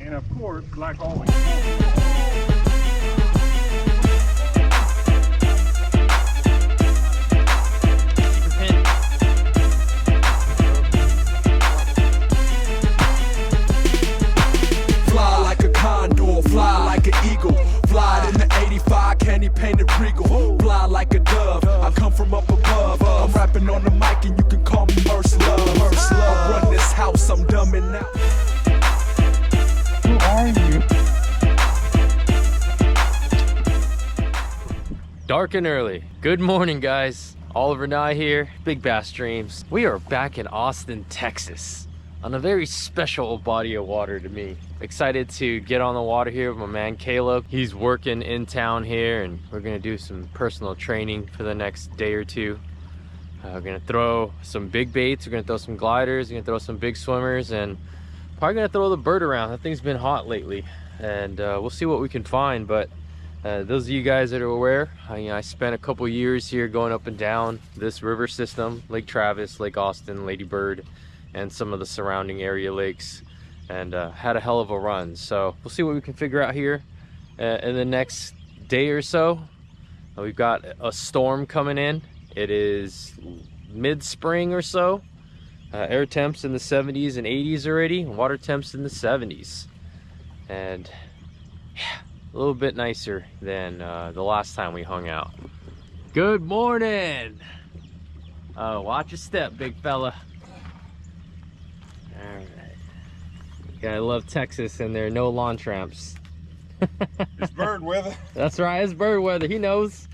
And of course, like always. Fly like a condor, fly like an eagle. Fly in the 85, candy painted regal. Fly like a dove, I come from up above. I'm rapping on the mic and you can call me Merce Love. I run this house, I'm dumbing out. Who are you? Dark and early. Good morning, guys. Oliver Nye here, Big Bass Dreams. We are back in Austin, Texas, on a very special body of water to me. Excited to get on the water here with my man Caleb. He's working in town here, and we're gonna do some personal training for the next day or two. We're gonna throw some big baits, we're gonna throw some gliders, we're gonna throw some big swimmers, and probably gonna throw the bird around. That thing's been hot lately, and we'll see what we can find. But those of you guys that are aware, I spent a couple years here going up and down this river system, Lake Travis, Lake Austin, Lady Bird, and some of the surrounding area lakes, and had a hell of a run. So we'll see what we can figure out here in the next day or so. We've got a storm coming in. It is mid-spring or so. Air temps in the 70s and 80s already, water temps in the 70s, and yeah, a little bit nicer than the last time we hung out. Good morning. Watch your step, big fella. All right. Gotta love Texas and there are no lawn tramps. It's bird weather. That's right, it's bird weather. He knows.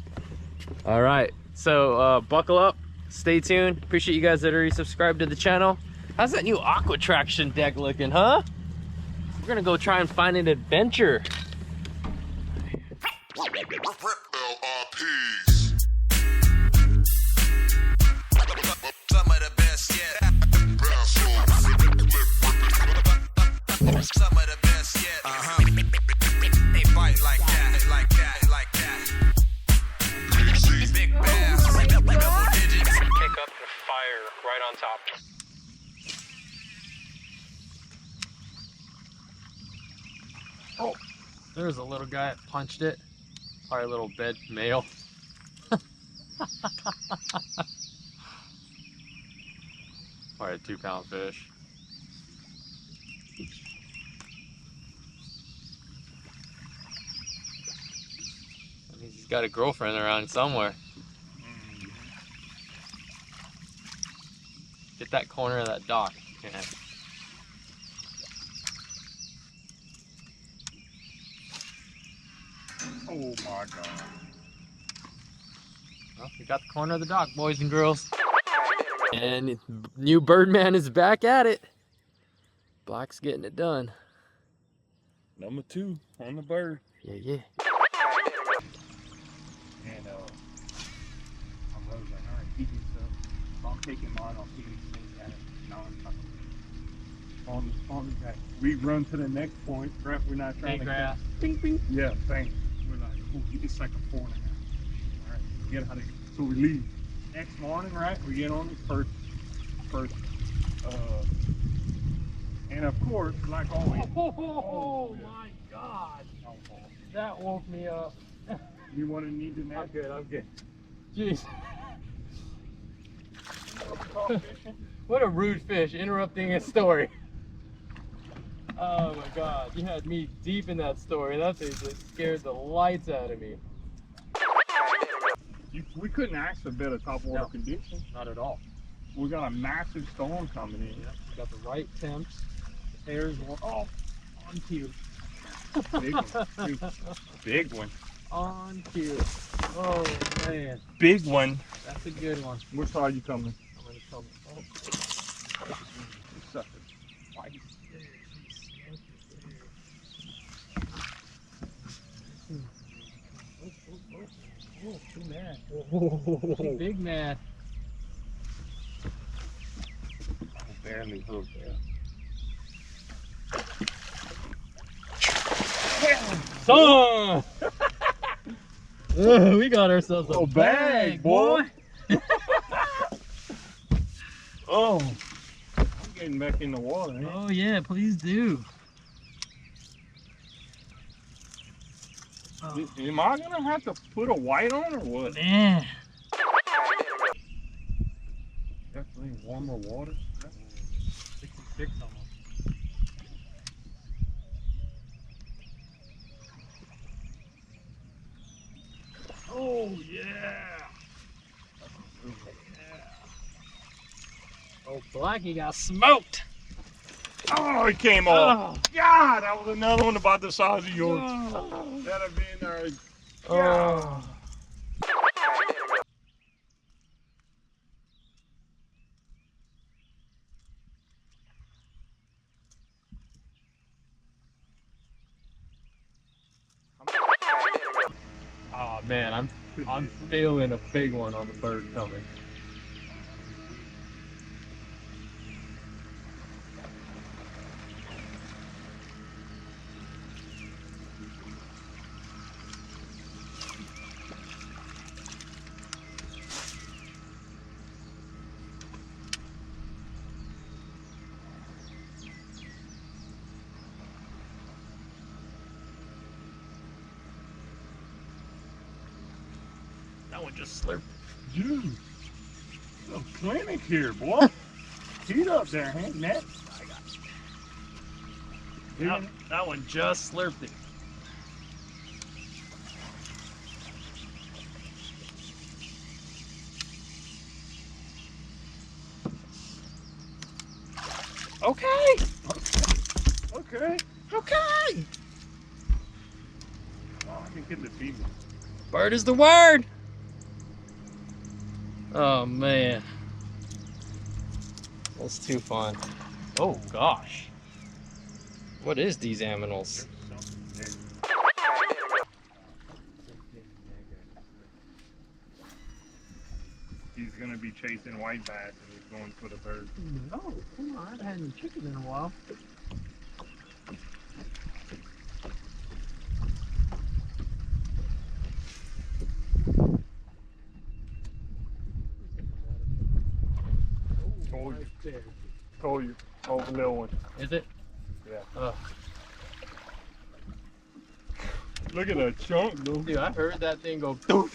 All right, so buckle up, stay tuned. Appreciate you guys that already subscribed to the channel. How's that new aqua traction deck looking, huh? We're gonna go try and find an adventure. Some of the best yet. They fight like that, like that, like that. Big bass, double digits. Pick up the fire right on top. Oh, there's a little guy that punched it. Probably a little bed male. Probably a 2-pound fish. He's got a girlfriend around somewhere. Get that corner of that dock. Yeah. Oh my God. Well, we got the corner of the dock, boys and girls. And new Birdman is back at it. Black's getting it done. Number 2 on the bird. Yeah, yeah. And I was like, all right, keep it up. I'll take him on. I'll see him at it. No, on the back. We run to the next point. Right, we're not trying to grass. Bing, bing. Yeah, thanks. We're like, oh, it's like a 4.5. All right, get how to. So we leave. Next morning, right? We get on the first. And of course, like always. Oh my God! That woke me up. You want to need to nap? I'm good. Jeez. What a rude fish interrupting his story. Oh my God, you had me deep in that story. That thing just scared the lights out of me. We couldn't ask for better topwater conditions. Not at all. We got a massive storm coming in. Yep. We got the right temps. The air's on cue. Big one. Big one. On cue. Oh man. Big one. That's a good one. Which side are you coming? I'm gonna come. Oh. Sucker. Twice. Oh, too mad. Too big mad. Barely hooked there. Son! We got ourselves a bag, boy. Oh, I'm getting back in the water. Oh yeah, please do. Am I gonna have to put a white on or what? Man. Definitely warmer water. 66 almost. Oh yeah. Oh, Blackie got smoked. Oh, it came off. God, that was another one about the size of yours. That'd have been Oh. Oh man, I'm feeling a big one on the bird coming. That one just slurped. Dude, a clinic here, boy. Heat up there, Hank. Net. I got that one just slurped it. Okay. Okay. Okay. Oh, I can get the female. Bird is the word. Oh man. That's too fun. Oh gosh. What is these aminals? He's gonna be chasing white bass and he's going for the bird. No, come on, I haven't had any chicken in a while. Told you. Told you. Oh, the little one. Is it? Yeah. Look at that chunk, though. Dude, I heard that thing go doof.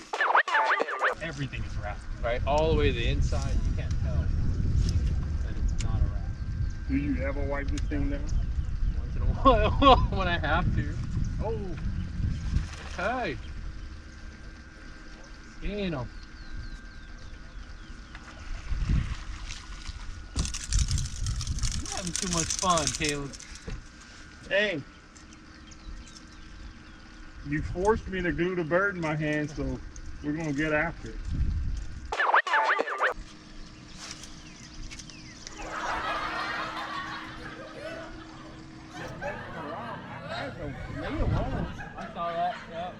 Everything is wrapped, right? All the way to the inside. You can't tell that it's not a wrap. Do you ever wipe this thing down? Once in a while when I have to. Oh, hey. Skin them. You're having too much fun, Caleb. Hey. You forced me to glue the bird in my hand, so we're gonna get after it. I saw that, yeah.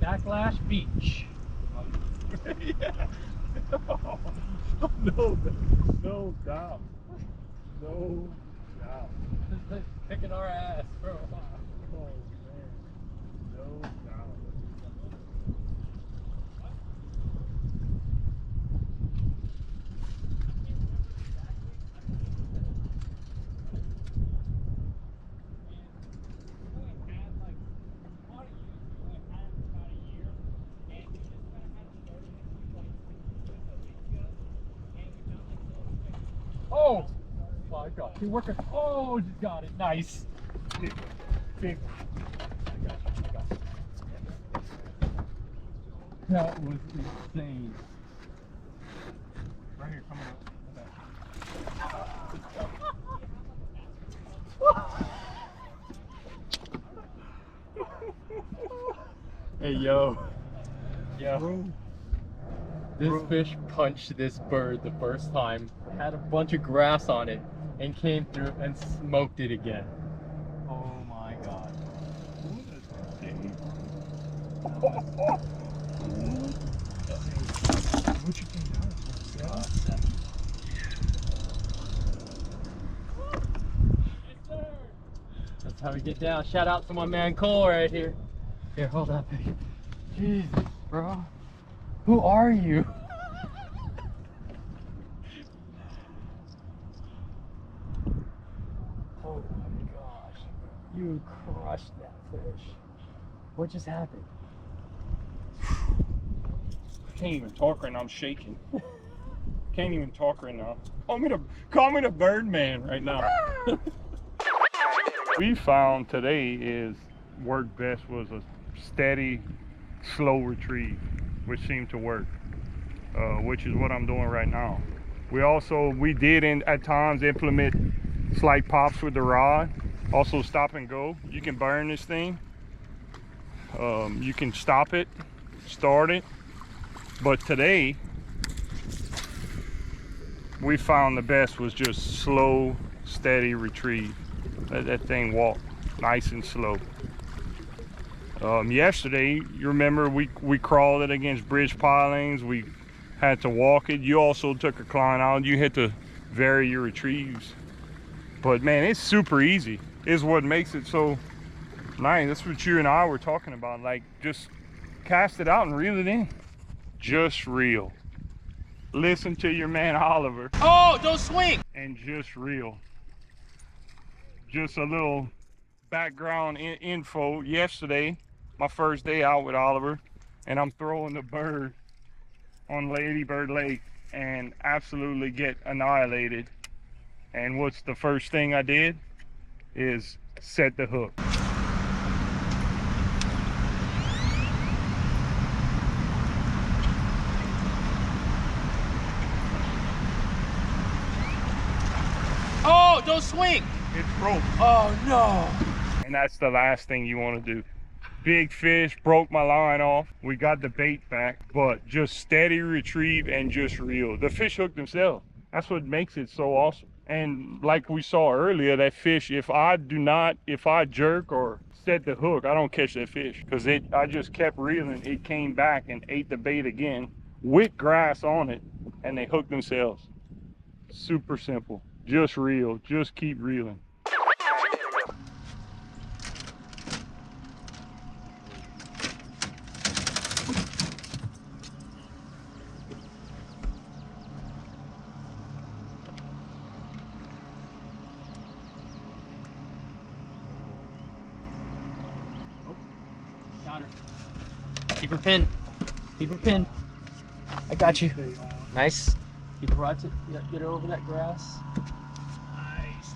Backlash Beach. Yeah. No, no doubt. No doubt. Picking our ass for a while. Oh man. No doubt. Oh my God, keep working. Oh, just got it. Nice. Big, big. I got you. I got you. That was insane. Right here, coming up. Hey, yo. Yo. This fish punched this bird the first time, had a bunch of grass on it, and came through and smoked it again. Oh my God. What you think that was? That's how we get down. Shout out to my man Cole right here. Here, hold that thing. Jesus, bro. Who are you? Oh my gosh. You crushed that fish. What just happened? I can't even talk right now. I'm shaking. Can't even talk right now. Call me the Birdman right now. We found today is worked best was a steady, slow retrieve, which seemed to work, which is what I'm doing right now. We did at times implement slight pops with the rod, also stop and go. You can burn this thing. You can stop it, start it, but today we found the best was just slow, steady retrieve. Let that thing walk nice and slow. Yesterday, you remember we crawled it against bridge pilings. We had to walk it. You also took a cline out. You had to vary your retrieves. But man, it's super easy. Is what makes it so nice. That's what you and I were talking about. Like, just cast it out and reel it in. Just reel. Listen to your man Oliver. Oh, don't swing! And just reel. Just a little background info. Yesterday, my first day out with Oliver, and I'm throwing the bird on Lady Bird Lake and absolutely get annihilated. And what's the first thing I did is set the hook. Oh, don't swing! It's broke. Oh no! And that's the last thing you want to do. Big fish, broke my line off. We got the bait back, but just steady retrieve and just reel. The fish hooked themselves. That's what makes it so awesome. And like we saw earlier, that fish, if I jerk or set the hook, I don't catch that fish, because I just kept reeling. It came back and ate the bait again with grass on it, and they hooked themselves. Super simple. Just reel. Just keep reeling. Got her. Keep her pinned. Keep her pinned. I got you. Nice. Keep her right to get her over that grass. Nice.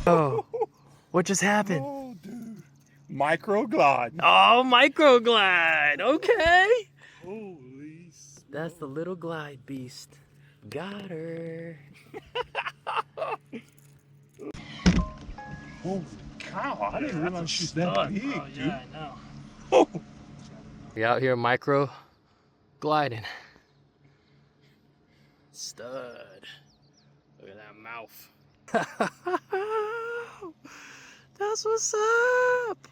Oh, what just happened? Oh, dude. Microglide. Oh, microglide. Okay. Holy smokes. That's the little glide beast. Got her. Holy cow, I didn't realize she's that big, Oh, dude. yeah, I know. Oh. We out here micro gliding. Stud. Look at that mouth. That's what's up.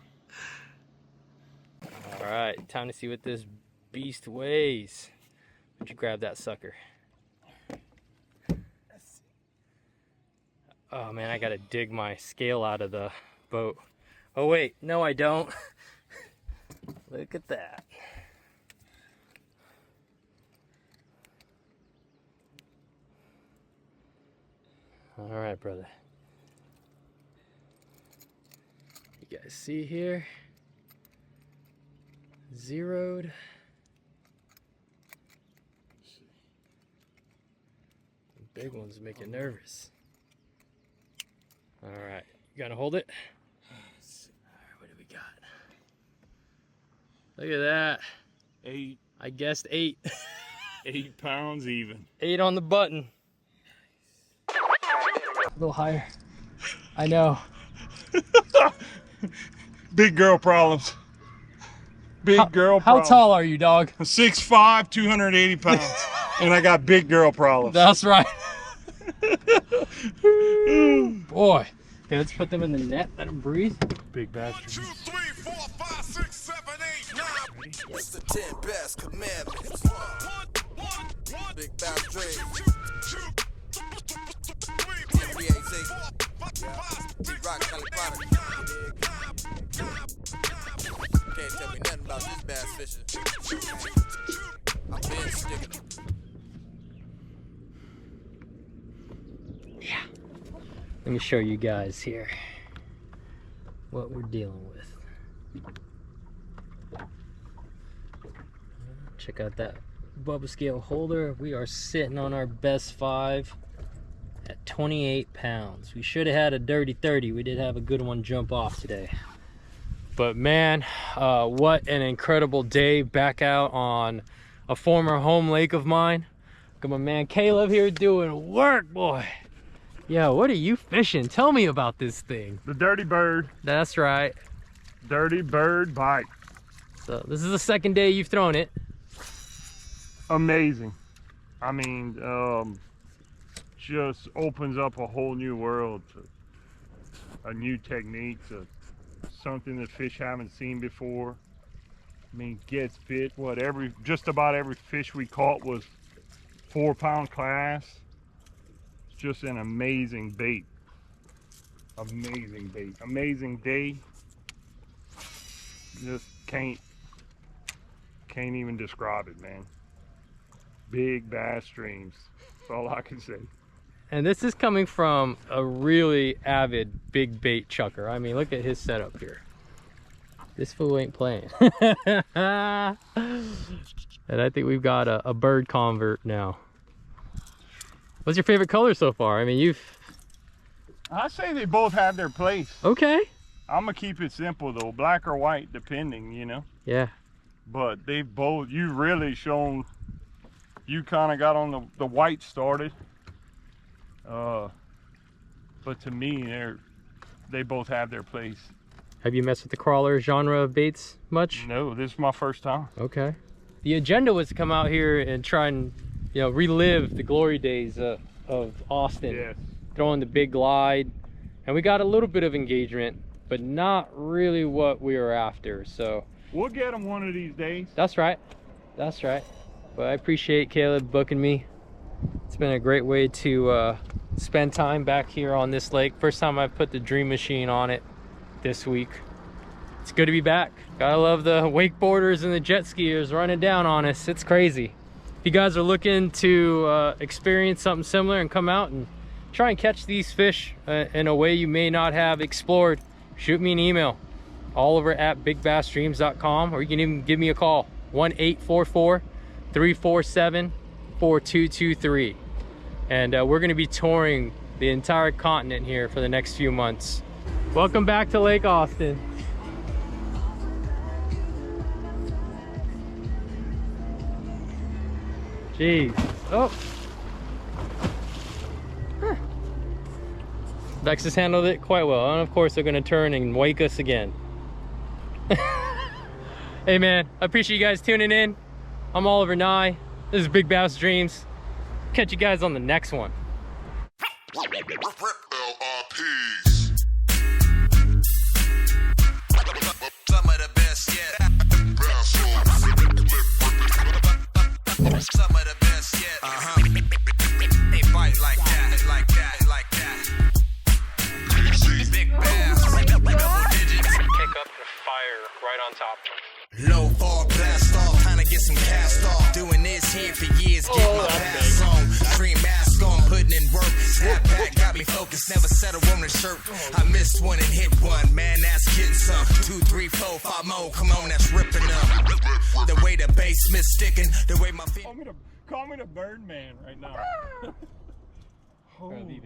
All right, time to see what this beast weighs. Why don't you grab that sucker? Oh man, I gotta dig my scale out of the boat. Oh wait, no I don't. Look at that. All right, brother. you guys see here. Zeroed. The big ones make you nervous. All right, you gotta hold it. All right, what do we got? Look at that. 8. I guessed 8. 8 pounds even. 8 on the button. A little higher. I know. Big girl problems. Big girl How problems. tall are you, dog? 6'5", 280 pounds. And I got big girl problems. That's right. Boy. Okay, let's put them in the net. Let them breathe. Big bastard. 1, 2, 3, 4, 5, 6, 7, 8, 9. It's the 10 best commandments. Big bass dreams. Big rock California. Can't tell me nothing about this bass fishing. I've been sticking them. Yeah. Let me show you guys here what we're dealing with. Check out that Bubba scale holder. We are sitting on our best 5 at 28 pounds. We should have had a dirty 30. We did have a good one jump off today. But man, what an incredible day back out on a former home lake of mine. Got my man Caleb here doing work, boy. Yo, what are you fishing? Tell me about this thing. The dirty bird. That's right. Dirty bird bite. So this is the second day you've thrown it. Amazing. I mean, just opens up a whole new world to a new technique, to something that fish haven't seen before. I mean, gets bit. What, just about every fish we caught was 4-pound class. It's just an amazing bait. Amazing bait. Amazing day. Just can't even describe it, man. Big bass streams. That's all I can say. And this is coming from a really avid big bait chucker. I mean, look at his setup here. This fool ain't playing. And I think we've got a bird convert now. What's your favorite color so far? I mean, I say they both have their place. Okay. I'm gonna keep it simple though, black or white, depending, you know. Yeah. But they both, you really shown, you kind of got on the white started. But to me, they both have their place. Have you messed with the crawler genre of baits much? No, this is my first time. Okay. The agenda was to come out here and try and, you know, relive the glory days of Austin. Yes. Throwing the big glide. And we got a little bit of engagement, but not really what we were after. So we'll get them one of these days. that's right. That's right. But I appreciate Caleb booking me. It's been a great way to spend time back here on this lake. First time I've put the Dream Machine on it this week. It's good to be back. Gotta love the wakeboarders and the jet skiers running down on us. It's crazy. If you guys are looking to experience something similar and come out and try and catch these fish in a way you may not have explored, shoot me an email, oliver@bigbassstreams.com, or you can even give me a call, 1-844-347-4223. And we're gonna be touring the entire continent here for the next few months. Welcome back to Lake Austin. Jeez. Oh. Huh. Vex has handled it quite well. And of course they're gonna turn and wake us again. Hey man, I appreciate you guys tuning in. I'm Oliver Nye. This is Big Bass Dreams. Catch you guys on the next one. Some of the best yet. Some of the best yet. They bite like that, like that, like that. Big bass, double digits. Pick up the fire right on top. Low fall, blast off, trying to get some cast off. Doing this here for years, get my pass on. Dream mask on, putting in work. Snap back, got me focused. niggas never settle on a shirt. I missed one and hit one. Man, that's getting some. 2, 3, 4, 5 more. Come on, that's ripping up. The way the basement's sticking, the way my feet. Call me the Birdman right now. Holy